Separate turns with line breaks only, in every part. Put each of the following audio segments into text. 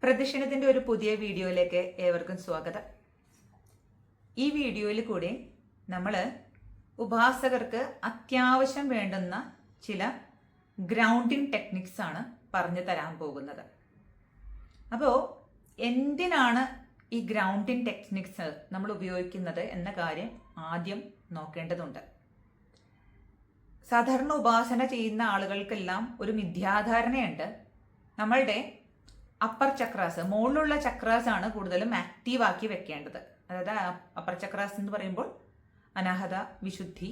പ്രദക്ഷിണത്തിന്റെ ഒരു പുതിയ വീഡിയോയിലേക്ക് ഏവർക്കും സ്വാഗതം. ഈ വീഡിയോയിൽ കൂടി നമ്മൾ ഉപാസകർക്ക് അത്യാവശ്യം വേണ്ടുന്ന ചില ഗ്രൗണ്ടിങ് ടെക്നിക്സ് ആണ് പറഞ്ഞു തരാൻ പോകുന്നത്. അപ്പോൾ എന്തിനാണ് ഈ ഗ്രൗണ്ടിങ് ടെക്നിക്സ് നമ്മൾ ഉപയോഗിക്കുന്നത് എന്ന കാര്യം ആദ്യം നോക്കേണ്ടതുണ്ട്. സാധാരണ ഉപാസന ചെയ്യുന്ന ആളുകൾക്കെല്ലാം ഒരു മിഥ്യാധാരണയുണ്ട്. നമ്മളുടെ അപ്പർ ചക്രാസ്, മുകളിലുള്ള ചക്രാസ് ആണ് കൂടുതലും ആക്റ്റീവ് ആക്കി വെക്കേണ്ടത്. അതായത് അപ്പർ ചക്രാസ് എന്ന് പറയുമ്പോൾ അനാഹത, വിശുദ്ധി,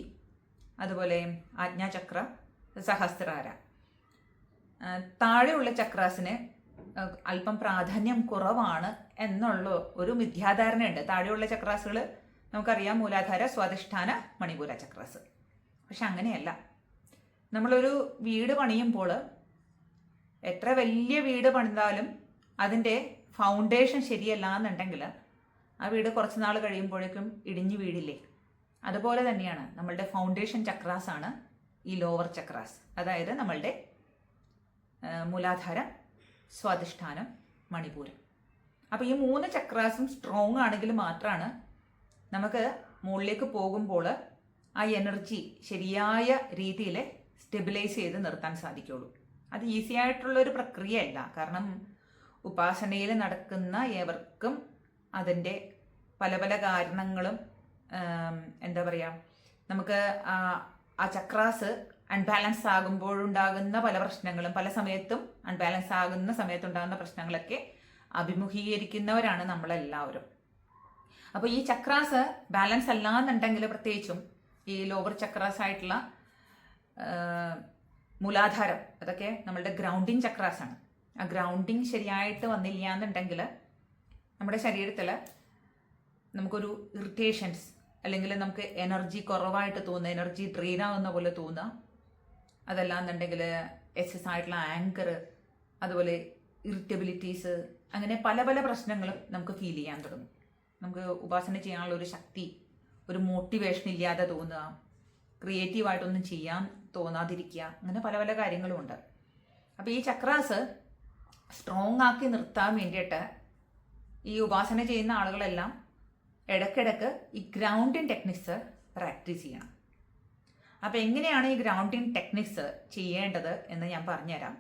അതുപോലെ ആജ്ഞാചക്ര, സഹസ്രാര. താഴെയുള്ള ചക്രാസിന് അല്പം പ്രാധാന്യം കുറവാണ് എന്നുള്ള ഒരു മിഥ്യാധാരണയുണ്ട്. താഴെയുള്ള ചക്രാസുകൾ നമുക്കറിയാം, മൂലാധാര, സ്വാധിഷ്ഠാന, മണിപൂര ചക്രാസ്. പക്ഷെ അങ്ങനെയല്ല. നമ്മളൊരു വീട് പണിയുമ്പോൾ എത്ര വലിയ വീട് പണിതാലും അതിൻ്റെ ഫൗണ്ടേഷൻ ശരിയല്ല എന്നുണ്ടെങ്കിൽ ആ വീട് കുറച്ച് നാൾ കഴിയുമ്പോഴേക്കും ഇടിഞ്ഞു വീഴില്ലേ? അതുപോലെ തന്നെയാണ് നമ്മളുടെ ഫൗണ്ടേഷൻ ചക്രാസ് ആണ് ഈ ലോവർ ചക്രാസ്. അതായത് നമ്മളുടെ മൂലാധാരം, സ്വാധിഷ്ഠാനം, മണിപൂരം. അപ്പോൾ ഈ 3 ചക്രാസും സ്ട്രോങ് ആണെങ്കിൽ മാത്രമാണ് നമുക്ക് മുകളിലേക്ക് പോകുമ്പോൾ ആ എനർജി ശരിയായ രീതിയിൽ സ്റ്റെബിലൈസ് ചെയ്ത് നിർത്താൻ സാധിക്കുള്ളൂ. അത് ഈസി ആയിട്ടുള്ള ഒരു പ്രക്രിയയല്ല. കാരണം ഉപാസനയിൽ നടക്കുന്ന ഏവർക്കും അതിൻ്റെ പല പല കാരണങ്ങളും, എന്താ പറയുക, നമുക്ക് ആ ചക്രാസ് അൺബാലൻസ് ആകുമ്പോഴുണ്ടാകുന്ന പല പ്രശ്നങ്ങളും, പല സമയത്തും അൺബാലൻസ് ആകുന്ന സമയത്തുണ്ടാകുന്ന പ്രശ്നങ്ങളൊക്കെ അഭിമുഖീകരിക്കുന്നവരാണ് നമ്മളെല്ലാവരും. അപ്പോൾ ഈ ചക്രാസ് ബാലൻസ് അല്ല എന്നുണ്ടെങ്കിൽ, പ്രത്യേകിച്ചും ഈ ലോവർ ചക്രാസ് ആയിട്ടുള്ള മൂലാധാരം, അതൊക്കെ നമ്മളുടെ ഗ്രൗണ്ടിങ് ചക്രാസാണ്. ആ ഗ്രൗണ്ടിങ് ശരിയായിട്ട് വന്നില്ല എന്നുണ്ടെങ്കിൽ നമ്മുടെ ശരീരത്തിൽ നമുക്കൊരു ഇറിറ്റേഷൻസ്, അല്ലെങ്കിൽ നമുക്ക് എനർജി കുറവായിട്ട് തോന്നുക, എനർജി ഡ്രെയിൻ ആവുന്ന പോലെ തോന്നുക. അതല്ല എന്നുണ്ടെങ്കിൽ എക്സസ് ആയിട്ടുള്ള ആങ്കർ, അതുപോലെ ഇറിറ്റബിലിറ്റീസ്, അങ്ങനെ പല പല പ്രശ്നങ്ങളും നമുക്ക് ഫീൽ ചെയ്യാൻ തുടങ്ങും. നമുക്ക് ഉപാസന ചെയ്യാനുള്ള ഒരു ശക്തി, ഒരു മോട്ടിവേഷൻ ഇല്ലാതെ തോന്നുക, ക്രിയേറ്റീവായിട്ടൊന്നും ചെയ്യാൻ തോന്നാതിരിക്കുക, അങ്ങനെ പല പല കാര്യങ്ങളുമുണ്ട്. അപ്പോൾ ഈ ചക്രാസ് സ്ട്രോങ് ആക്കി നിർത്താൻ വേണ്ടിയിട്ട് ഈ ഉപാസന ചെയ്യുന്ന ആളുകളെല്ലാം ഇടയ്ക്കിടയ്ക്ക് ഈ ഗ്രൗണ്ടിങ് ടെക്നിക്സ് പ്രാക്ടീസ് ചെയ്യണം. അപ്പോൾ എങ്ങനെയാണ് ഈ ഗ്രൗണ്ടിങ് ടെക്നിക്സ് ചെയ്യേണ്ടത് എന്ന് ഞാൻ പറഞ്ഞുതരാം.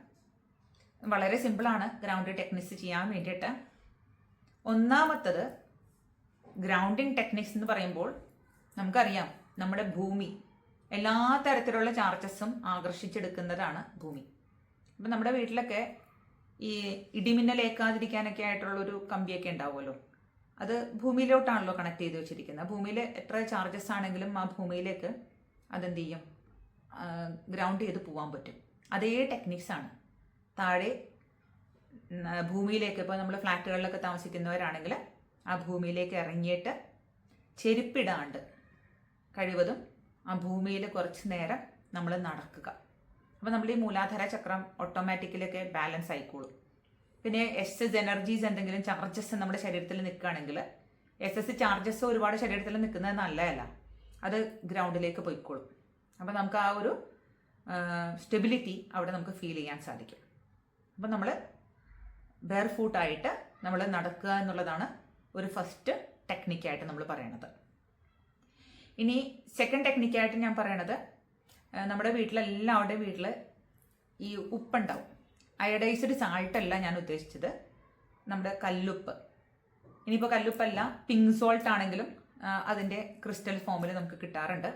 വളരെ സിമ്പിളാണ് ഗ്രൗണ്ടിങ് ടെക്നിക്സ് ചെയ്യാൻ വേണ്ടിയിട്ട്. ഒന്നാമത്തത്, ഗ്രൗണ്ടിങ് ടെക്നിക്സ് എന്ന് പറയുമ്പോൾ നമുക്കറിയാം, നമ്മുടെ ഭൂമി എല്ലാ തരത്തിലുള്ള ചാർജസും ആകർഷിച്ചെടുക്കുന്നതാണ് ഭൂമി. അപ്പം നമ്മുടെ വീട്ടിലൊക്കെ ഈ ഇടിമിന്നലേക്കാതിരിക്കാനൊക്കെ ആയിട്ടുള്ളൊരു കമ്പിയൊക്കെ ഉണ്ടാവുമല്ലോ, അത് ഭൂമിയിലോട്ടാണല്ലോ കണക്ട് ചെയ്ത് വെച്ചിരിക്കുന്നത്. ഭൂമിയിൽ എത്ര ചാർജസ് ആണെങ്കിലും ആ ഭൂമിയിലേക്ക് അതെന്ത് ചെയ്യും, ഗ്രൗണ്ട് ചെയ്ത് പോകാൻ പറ്റും. അതേ ടെക്നിക്സാണ് താഴെ ഭൂമിയിലേക്ക്. ഇപ്പോൾ നമ്മൾ ഫ്ലാറ്റുകളിലൊക്കെ താമസിക്കുന്നവരാണെങ്കിൽ ആ ഭൂമിയിലേക്ക് ഇറങ്ങിയിട്ട് ചെരുപ്പിടാണ്ട് കഴിവതും ആ ഭൂമിയിൽ കുറച്ച് നേരം നമ്മൾ നടക്കുക. അപ്പോൾ നമ്മൾ ഈ മൂലാധാര ചക്രം ഓട്ടോമാറ്റിക്കലൊക്കെ ബാലൻസ് ആയിക്കോളും. പിന്നെ എക്സസ് എനർജീസ്, എന്തെങ്കിലും ചാർജസ് നമ്മുടെ ശരീരത്തിൽ നിൽക്കുകയാണെങ്കിൽ, എക്സസ് ചാർജസ് ഒരുപാട് ശരീരത്തിൽ നിൽക്കുന്നത് നല്ലതല്ല, അത് ഗ്രൗണ്ടിലേക്ക് പോയിക്കോളും. അപ്പോൾ നമുക്ക് ആ ഒരു സ്റ്റെബിലിറ്റി അവിടെ നമുക്ക് ഫീൽ ചെയ്യാൻ സാധിക്കും. അപ്പോൾ നമ്മൾ ബെയർ ഫൂട്ടായിട്ട് നമ്മൾ നടക്കുക എന്നുള്ളതാണ് ഒരു ഫസ്റ്റ് ടെക്നിക്കായിട്ട് നമ്മൾ പറയണത്. ഇനി സെക്കൻഡ് ടെക്നിക്കായിട്ട് ഞാൻ പറയണത്, നമ്മുടെ വീട്ടിലെല്ലാവരുടെയും വീട്ടിൽ ഈ ഉപ്പുണ്ടാവും. അയഡൈസ്ഡ് സാൾട്ടല്ല ഞാൻ ഉദ്ദേശിച്ചത്, നമ്മുടെ കല്ലുപ്പ്. ഇനിയിപ്പോൾ കല്ലുപ്പല്ല, പിങ്ക് സോൾട്ട് ആണെങ്കിലും അതിൻ്റെ ക്രിസ്റ്റൽ ഫോമിൽ നമുക്ക് കിട്ടാറുണ്ട്.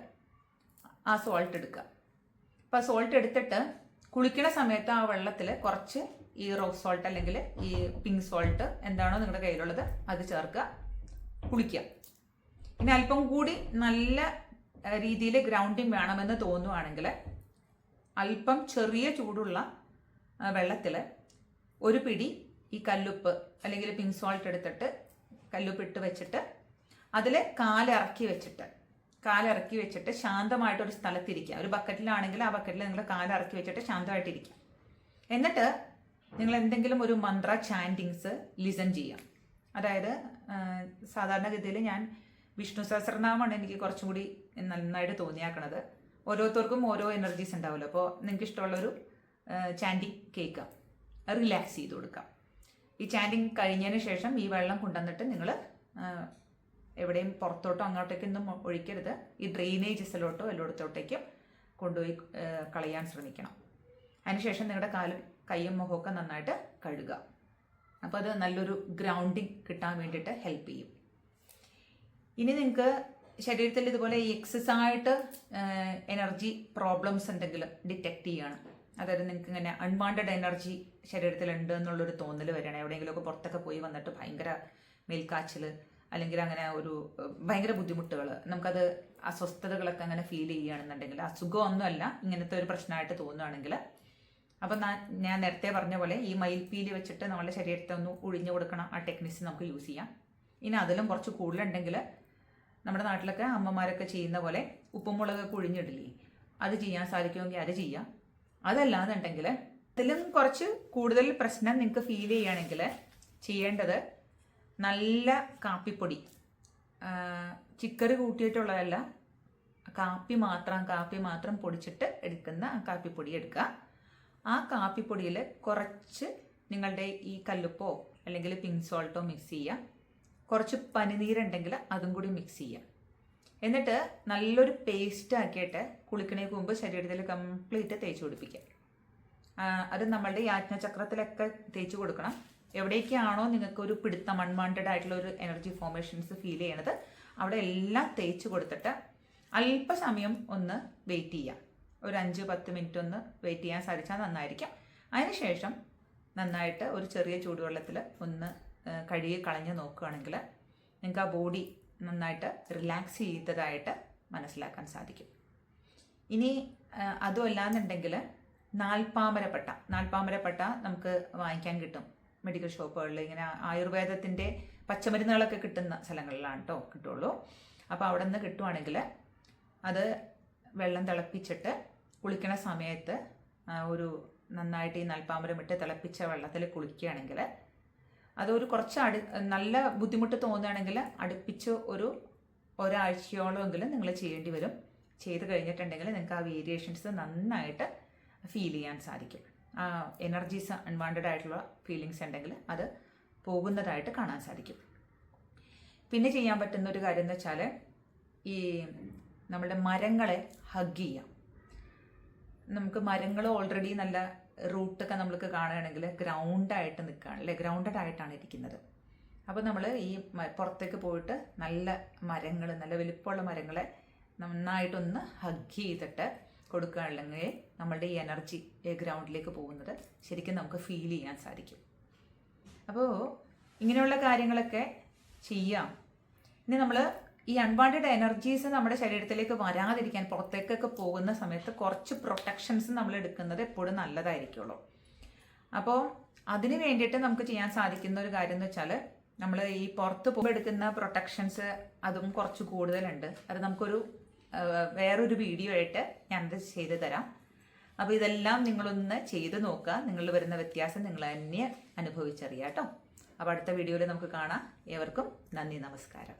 ആ സോൾട്ട് എടുക്കുക. അപ്പോൾ ആ സോൾട്ട് എടുത്തിട്ട് കുളിക്കണ സമയത്ത് ആ വെള്ളത്തിൽ കുറച്ച് ഈ റോക്ക് സോൾട്ട് അല്ലെങ്കിൽ ഈ പിങ്ക് സോൾട്ട് എന്താണോ നിങ്ങളുടെ കയ്യിലുള്ളത് അത് ചേർക്കുക, കുളിക്കുക. ഇനി അല്പം കൂടി നല്ല രീതിയിൽ ഗ്രൗണ്ടിങ് വേണമെന്ന് തോന്നുവാണെങ്കിൽ അല്പം ചെറിയ ചൂടുള്ള വെള്ളത്തിൽ ഒരു പിടി ഈ കല്ലുപ്പ് അല്ലെങ്കിൽ പിങ്ക് സോൾട്ട് എടുത്തിട്ട് കല്ലുപ്പ് ഇട്ട് വെച്ചിട്ട് അതിൽ കാലിറക്കി വെച്ചിട്ട് ശാന്തമായിട്ടൊരു സ്ഥലത്തിരിക്കുക. ഒരു ബക്കറ്റിലാണെങ്കിൽ ആ ബക്കറ്റിൽ നിങ്ങൾ കാലിറക്കി വെച്ചിട്ട് ശാന്തമായിട്ടിരിക്കുക. എന്നിട്ട് നിങ്ങൾ എന്തെങ്കിലും ഒരു മന്ത്ര ചാൻറ്റിങ്സ് ലിസൺ ചെയ്യാം. അതായത് സാധാരണഗതിയിൽ ഞാൻ വിഷ്ണു സഹസ്രനാമമാണ് എനിക്ക് കുറച്ചും കൂടി നന്നായിട്ട് തോന്നിയാക്കണത്. ഓരോരുത്തർക്കും ഓരോ എനർജീസ് ഉണ്ടാവുമല്ലോ. അപ്പോൾ നിങ്ങൾക്ക് ഇഷ്ടമുള്ളൊരു ചാൻറ്റിങ് കേൾക്കാം, റിലാക്സ് ചെയ്ത് കൊടുക്കാം. ഈ ചാൻഡിങ് കഴിഞ്ഞതിന് ശേഷം ഈ വെള്ളം കൊണ്ടുവന്നിട്ട് നിങ്ങൾ എവിടെയും പുറത്തോട്ടോ അങ്ങോട്ടേക്കൊന്നും ഒഴിക്കരുത്. ഈ ഡ്രെയിനേജസിലോട്ടോ എല്ലായിടത്തോട്ടേക്കും കൊണ്ടുപോയി കളയാൻ ശ്രമിക്കണം. അതിനുശേഷം നിങ്ങളുടെ കാലും കൈയും മുഖമൊക്കെ നന്നായിട്ട് കഴുകുക. അപ്പോൾ അത് നല്ലൊരു ഗ്രൗണ്ടിങ് കിട്ടാൻ വേണ്ടിയിട്ട് ഹെൽപ്പ് ചെയ്യും. ഇനി നിങ്ങൾക്ക് ശരീരത്തിൽ ഇതുപോലെ എക്സസ് ആയിട്ട് എനർജി പ്രോബ്ലംസ് എന്തെങ്കിലും ഡിറ്റക്റ്റ് ചെയ്യണം. അതായത് നിങ്ങൾക്ക് ഇങ്ങനെ അൺവാണ്ടഡ് എനർജി ശരീരത്തിലുണ്ട് എന്നുള്ളൊരു തോന്നൽ വരികയാണ്. എവിടെയെങ്കിലുമൊക്കെ പുറത്തൊക്കെ പോയി വന്നിട്ട് ഭയങ്കര മേൽക്കാച്ചിൽ അല്ലെങ്കിൽ അങ്ങനെ ഒരു ഭയങ്കര ബുദ്ധിമുട്ടുകൾ, നമുക്കത് അസ്വസ്ഥതകളൊക്കെ അങ്ങനെ ഫീൽ ചെയ്യുകയാണെന്നുണ്ടെങ്കിൽ, അസുഖമൊന്നുമല്ല ഇങ്ങനത്തെ ഒരു പ്രശ്നമായിട്ട് തോന്നുകയാണെങ്കിൽ, അപ്പം ഞാൻ നേരത്തെ പറഞ്ഞ പോലെ ഈ മയിൽപ്പീലി വെച്ചിട്ട് നമ്മളുടെ ശരീരത്തെ ഒന്ന് ഒഴിഞ്ഞു കൊടുക്കണം. ആ ടെക്നിക്സ് നമുക്ക് യൂസ് ചെയ്യാം. ഇനി അതിലും കുറച്ച് കൂടുതലുണ്ടെങ്കിൽ നമ്മുടെ നാട്ടിലൊക്കെ അമ്മമാരൊക്കെ ചെയ്യുന്ന പോലെ ഉപ്പും മുളകൊക്കെ ഒഴിഞ്ഞിടില്ലേ, അത് ചെയ്യാൻ സാധിക്കുമെങ്കിൽ അത് ചെയ്യാം. അതല്ലാന്നുണ്ടെങ്കിൽ അതിലും കുറച്ച് കൂടുതൽ പ്രശ്നം നിങ്ങൾക്ക് ഫീൽ ചെയ്യുകയാണെങ്കിൽ ചെയ്യേണ്ടത് നല്ല കാപ്പിപ്പൊടി, ചിക്കറി കൂട്ടിയിട്ടുള്ളതല്ല, കാപ്പി മാത്രം പൊടിച്ചിട്ട് എടുക്കുന്ന ആ കാപ്പിപ്പൊടി എടുക്കുക. ആ കാപ്പിപ്പൊടിയിൽ കുറച്ച് നിങ്ങളുടെ ഈ കല്ലുപ്പോ അല്ലെങ്കിൽ പിങ്ക് സോൾട്ടോ മിക്സ് ചെയ്യുക. കുറച്ച് പനിനീരുണ്ടെങ്കിൽ അതും കൂടി മിക്സ് ചെയ്യുക. എന്നിട്ട് നല്ലൊരു പേസ്റ്റ് ആക്കിയിട്ട് കുളിക്കണേക്ക് മുമ്പ് ശരീരത്തിൽ കംപ്ലീറ്റ് തേച്ച് പിടിപ്പിക്കുക. അത് നമ്മളുടെ ഈ ആജ്ഞാചക്രത്തിലൊക്കെ തേച്ച് കൊടുക്കണം. എവിടേക്കാണോ നിങ്ങൾക്ക് ഒരു പിടുത്തം അൺവാണ്ടഡ് ആയിട്ടുള്ള ഒരു എനർജി ഫോർമേഷൻസ് ഫീൽ ചെയ്യണത് അവിടെ എല്ലാം തേച്ച് കൊടുത്തിട്ട് അല്പസമയം ഒന്ന് വെയിറ്റ് ചെയ്യുക. ഒരു 5-10 മിനിറ്റ് ഒന്ന് വെയിറ്റ് ചെയ്യാൻ സാധിച്ചാൽ നന്നായിരിക്കും. അതിനുശേഷം നന്നായിട്ട് ഒരു ചെറിയ ചൂടുവെള്ളത്തിൽ ഒന്ന് കഴുകി കളഞ്ഞ് നോക്കുകയാണെങ്കിൽ നിങ്ങൾക്ക് ആ ബോഡി നന്നായിട്ട് റിലാക്സ് ചെയ്തതായിട്ട് മനസ്സിലാക്കാൻ സാധിക്കും. ഇനി അതുമല്ലാന്നുണ്ടെങ്കിൽ നാൽപ്പാമരപ്പട്ട നമുക്ക് വാങ്ങിക്കാൻ കിട്ടും മെഡിക്കൽ ഷോപ്പുകളിൽ. ഇങ്ങനെ ആയുർവേദത്തിൻ്റെ പച്ചമരുന്നുകളൊക്കെ കിട്ടുന്ന സ്ഥലങ്ങളിലാണ് കേട്ടോ കിട്ടുള്ളൂ. അപ്പോൾ അവിടെ നിന്ന് കിട്ടുവാണെങ്കിൽ അത് വെള്ളം തിളപ്പിച്ചിട്ട് കുളിക്കണ സമയത്ത് ഒരു നന്നായിട്ട് ഈ നാൽപ്പാമരം ഇട്ട് തിളപ്പിച്ച വെള്ളത്തിൽ കുളിക്കുകയാണെങ്കിൽ അതൊരു കുറച്ച് നല്ല ബുദ്ധിമുട്ട് തോന്നുകയാണെങ്കിൽ അടുപ്പിച്ച് ഒരാഴ്ചയോളമെങ്കിലും നിങ്ങൾ ചെയ്യേണ്ടി വരും. ചെയ്ത് കഴിഞ്ഞിട്ടുണ്ടെങ്കിൽ നിങ്ങൾക്ക് ആ വേരിയേഷൻസ് നന്നായിട്ട് ഫീൽ ചെയ്യാൻ സാധിക്കും. ആ എനർജീസ് അൺവാണ്ടഡ് ആയിട്ടുള്ള ഫീലിങ്സ് ഉണ്ടെങ്കിൽ അത് പോകുന്നതായിട്ട് കാണാൻ സാധിക്കും. പിന്നെ ചെയ്യാൻ പറ്റുന്ന ഒരു കാര്യം എന്ന് വെച്ചാൽ ഈ നമ്മുടെ മരങ്ങളെ ഹഗ് ചെയ്യാം. നമുക്ക് മരങ്ങൾ ഓൾറെഡി നല്ല റൂട്ടൊക്കെ നമ്മൾക്ക് കാണുകയാണെങ്കിൽ ഗ്രൗണ്ടായിട്ട് നിൽക്കുകയാണല്ലേ, ഗ്രൗണ്ടഡ് ആയിട്ടാണ് ഇരിക്കുന്നത്. അപ്പോൾ നമ്മൾ ഈ പുറത്തേക്ക് പോയിട്ട് നല്ല മരങ്ങൾ, നല്ല വലിപ്പമുള്ള മരങ്ങളെ നന്നായിട്ടൊന്ന് ഹഗ് ചെയ്തിട്ട് കൊടുക്കുകയാണെങ്കിൽ നമ്മളുടെ ഈ എനർജി ഗ്രൗണ്ടിലേക്ക് പോകുന്നത് ശരിക്കും നമുക്ക് ഫീൽ ചെയ്യാൻ സാധിക്കും. അപ്പോൾ ഇങ്ങനെയുള്ള കാര്യങ്ങളൊക്കെ ചെയ്യാം. ഇനി നമ്മൾ ഈ അൺവാണ്ടഡ് എനർജീസ് നമ്മുടെ ശരീരത്തിലേക്ക് വരാതിരിക്കാൻ പുറത്തേക്കൊക്കെ പോകുന്ന സമയത്ത് കുറച്ച് പ്രൊട്ടക്ഷൻസ് നമ്മൾ എടുക്കുന്നത് എപ്പോഴും നല്ലതായിരിക്കുള്ളൂ. അപ്പോൾ അതിന് വേണ്ടിയിട്ട് നമുക്ക് ചെയ്യാൻ സാധിക്കുന്ന ഒരു കാര്യം എന്ന് വെച്ചാൽ നമ്മൾ ഈ പുറത്ത് പോകുമ്പോൾ എടുക്കുന്ന പ്രൊട്ടക്ഷൻസ് അതും കുറച്ച് കൂടുതലുണ്ട്. അത് നമുക്കൊരു വേറൊരു വീഡിയോ ആയിട്ട് ഞാനത് ചെയ്തു തരാം. അപ്പോൾ ഇതെല്ലാം നിങ്ങളൊന്ന് ചെയ്ത് നോക്കുക. നിങ്ങളിൽ വരുന്ന വ്യത്യാസം നിങ്ങൾ തന്നെ അനുഭവിച്ചറിയാം കേട്ടോ. അപ്പോൾ അടുത്ത വീഡിയോയിൽ നമുക്ക് കാണാം. ഏവർക്കും നന്ദി, നമസ്കാരം.